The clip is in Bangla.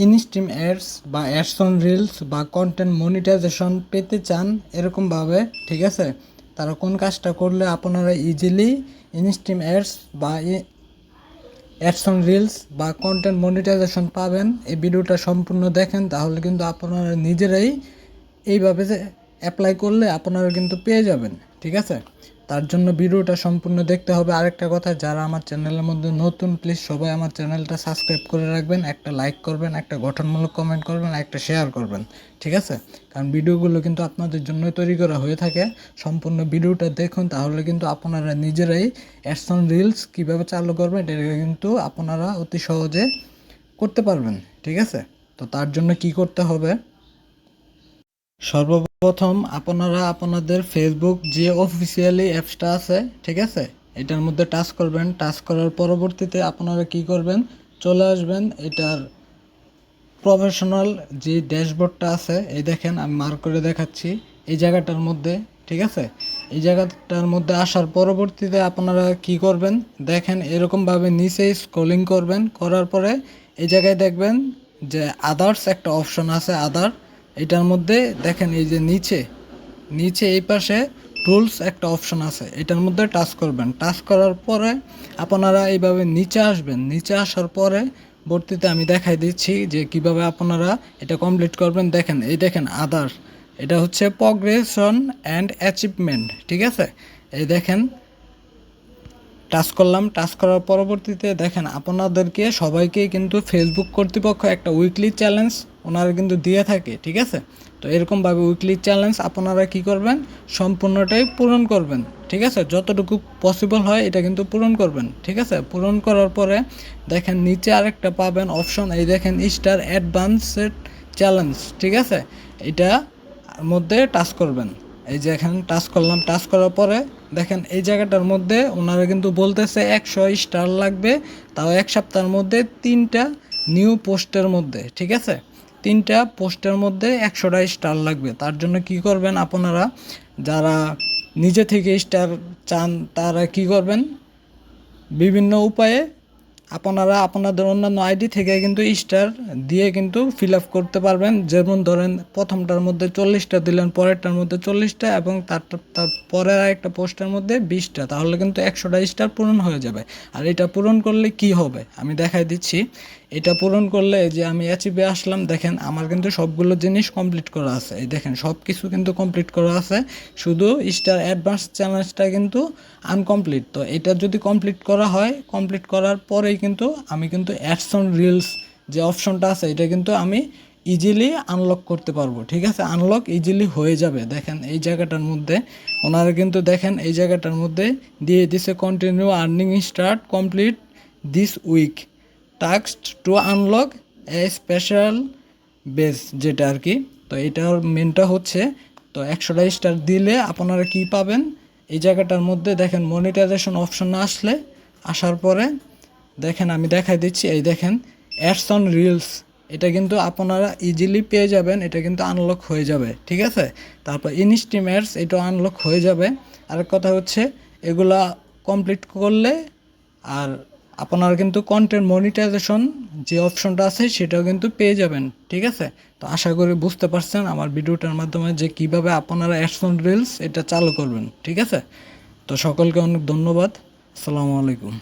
ইনস্ট্রিম অ্যাডস বা অ্যাডস অন রিলস বা কন্টেন্ট মনিটাইজেশন পেতে চান এরকমভাবে, ঠিক আছে? তারা কোন কাজটা করলে আপনারা ইজিলি ইনস্ট্রিম অ্যাডস বা অ্যাডস অন রিলস বা কন্টেন্ট মনিটাইজেশন পাবেন, এই ভিডিওটা সম্পূর্ণ দেখেন, তাহলে কিন্তু আপনারা নিজেরাই এইভাবে যে অ্যাপ্লাই করলে আপনারা কিন্তু পেয়ে যাবেন, ঠিক আছে? তার জন্য ভিডিওটা সম্পূর্ণ দেখতে হবে। আরেকটা কথা, যারা আমার চ্যানেলের মধ্যে নতুন, প্লিজ সবাই আমার চ্যানেলটা সাবস্ক্রাইব করে রাখবেন, একটা লাইক করবেন, একটা গঠনমূলক কমেন্ট করবেন, একটা শেয়ার করবেন, ঠিক আছে? কারণ ভিডিওগুলো কিন্তু আপনাদের জন্যই তৈরি করা হয়ে থাকে। সম্পূর্ণ ভিডিওটা দেখুন, তাহলে কিন্তু আপনারা নিজেরাই অ্যাডস অন রিলস কীভাবে চালু করবেন এটা কিন্তু আপনারা অতি সহজে করতে পারবেন, ঠিক আছে? তো তার জন্য কি করতে হবে, সর্বপ্রথম আপনারা আপনাদের ফেসবুক যে অফিসিয়ালি অ্যাপসটা আছে, ঠিক আছে, এটার মধ্যে টাচ করবেন। টাচ করার পরবর্তীতে আপনারা কি করবেন, চলে আসবেন এটার প্রফেশনাল যে ড্যাশবোর্ডটা আছে, এই দেখেন আমি মার্ক করে দেখাচ্ছি এই জায়গাটার মধ্যে, ঠিক আছে? এই জায়গাটার মধ্যে আসার পরবর্তীতে আপনারা কি করবেন, দেখেন এরকমভাবে নিচে স্ক্রলিং করবেন, করার পরে এই জায়গায় দেখবেন যে আদার্স একটা অপশন আছে, আদার। এটার মধ্যে দেখেন এই যে নিচে নিচে এই পাশে টুলস একটা অপশন আছে, এটার মধ্যে টাচ করবেন। টাচ করার পরে আপনারা এইভাবে নিচে আসবেন। নিচে আসার পরে ভর্তিতে আমি দেখাই দিচ্ছি যে কিভাবে আপনারা এটা কমপ্লিট করবেন। দেখেন এই দেখেন আদার, এটা হচ্ছে প্রগ্রেশন অ্যান্ড অ্যাচিভমেন্ট, ঠিক আছে? এই দেখেন টাচ করলাম। টাচ করার পরবর্তীতে দেখেন আপনাদেরকে সবাইকে কিন্তু ফেসবুক কর্তৃপক্ষ একটা উইকলি চ্যালেঞ্জ ওনারা কিন্তু দিয়ে থাকে, ঠিক আছে? তো এরকমভাবে উইকলি চ্যালেঞ্জ আপনারা কি করবেন, সম্পূর্ণটাই পূরণ করবেন, ঠিক আছে? যতটুকু পসিবল হয় এটা কিন্তু পূরণ করবেন, ঠিক আছে? পূরণ করার পরে দেখেন নিচে আরেকটা পাবেন অপশন, এই দেখেন স্টার অ্যাডভান্সড চ্যালেঞ্জ, ঠিক আছে? এটা মধ্যে টাচ করবেন। এই যে এখানে টাচ করলাম। টাচ করার পরে দেখেন এই জায়গাটার মধ্যে ওনারা কিন্তু বলতেছে 100 স্টার লাগবে, তাও এক সপ্তাহের মধ্যে 3টা নিউ পোস্টের মধ্যে, ঠিক আছে? 3টা পোস্টের মধ্যে 100টা স্টার লাগবে। তার জন্য কি করবেন আপনারা, যারা নিজে থেকে স্টার চান তারা কি করবেন, বিভিন্ন উপায়ে আপনারা আপনাদের অন্যান্য আইডি থেকে কিন্তু স্টার দিয়ে কিন্তু ফিল আপ করতে পারবেন। যেমন ধরেন প্রথমটার মধ্যে 40টা দিলেন, পরেরটার মধ্যে 40টা এবং তার পরের আরেকটা পোস্টের মধ্যে 20টা, তাহলে কিন্তু 100টা স্টার পূরণ হয়ে যাবে। আর এটা পূরণ করলে কি হবে আমি দেখাই দিচ্ছি। এটা পূরণ করলে যে আমি অ্যাচিভে আসলাম, দেখেন আমার কিন্তু সবগুলো জিনিস কমপ্লিট করা আছে। এই দেখেন সব কিছু কিন্তু কমপ্লিট করা আছে, শুধু স্টার অ্যাডভান্স চ্যালেঞ্জটা কিন্তু আনকমপ্লিট। তো এটা যদি কমপ্লিট করা হয়, কমপ্লিট করার পরেই কিন্তু আমি কিন্তু অ্যাডস অন রিলস যে অপশনটা আছে এটা কিন্তু আমি ইজিলি আনলক করতে পারবো, ঠিক আছে? আনলক ইজিলি হয়ে যাবে। দেখেন এই জায়গাটার মধ্যে ওনারা কিন্তু দেখেন এই জায়গাটার মধ্যে দিয়ে দিছে continue earning start complete this week task to unlock a special base, যেটা আর কি। তো এটার মেনটা হচ্ছে, তো 100টা স্টার দিলে আপনারা কি পাবেন, এই জায়গাটার মধ্যে দেখেন মনিটাইজেশন অপশন আসলে, আসার পরে দেখেন আমি দেখাই দিচ্ছি, এই দেখেন অ্যাডস অন রিলস, এটা কিন্তু আপনারা ইজিলি পেয়ে যাবেন, এটা কিন্তু আনলক হয়ে যাবে, ঠিক আছে? তারপর ইনস্ট্রিম অ্যাডস এটাও আনলক হয়ে যাবে। আরেক কথা হচ্ছে এগুলা কমপ্লিট করলে আর আপনারা কিন্তু কন্টেন্ট মনিটাইজেশন যে অপশনটা আছে সেটাও কিন্তু পেয়ে যাবেন, ঠিক আছে? তো আশা করি বুঝতে পারছেন আমার ভিডিওটার মাধ্যমে যে কিভাবে আপনারা অ্যাডস অন রিলস এটা চালু করবেন, ঠিক আছে? তো সকলকে অনেক ধন্যবাদ। আসসালামু আলাইকুম।